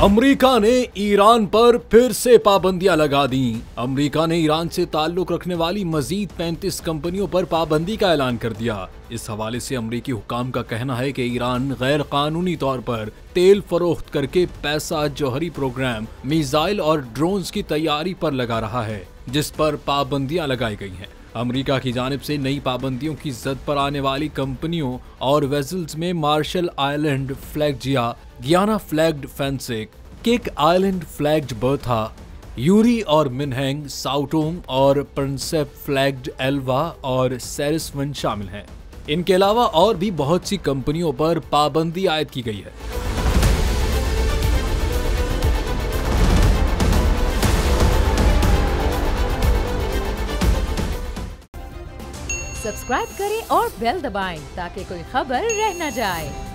America ने Iran पर फिर से पाबंदियां लगा दी। अमेरिका ने ईरान से ताल्लुक रखने वाली मजीद 35 कंपनियों पर पाबंदी का ऐलान कर दिया। इस हवाले से अमेरिकी हुकाम का कहना है कि ईरान गैर कानूनी तौर पर तेल फरोख्त करके पैसा जौहरी प्रोग्राम, मिसाइल और ड्रोन्स की तैयारी पर लगा रहा है, जिस पर पाबंदियां लगाई गई हैं। अमेरिका की जानिब से नई पाबंदियों की जद पर आने वाली कंपनियों और वेजल्स में Marshall Island flagged Guyana flagged फेंसिक, किक आइलैंड फ्लैग्ड बर्था, यूरी और मिनहैंग, साउटोम और प्रिंसेप फ्लैग्ड एल्वा और सेरिसवन शामिल हैं। इनके अलावा और भी बहुत सी कंपनियों पर पाबंदी आयद की गई है। सब्सक्राइब करें और बेल दबाएं ताकि कोई खबर रह न जाए।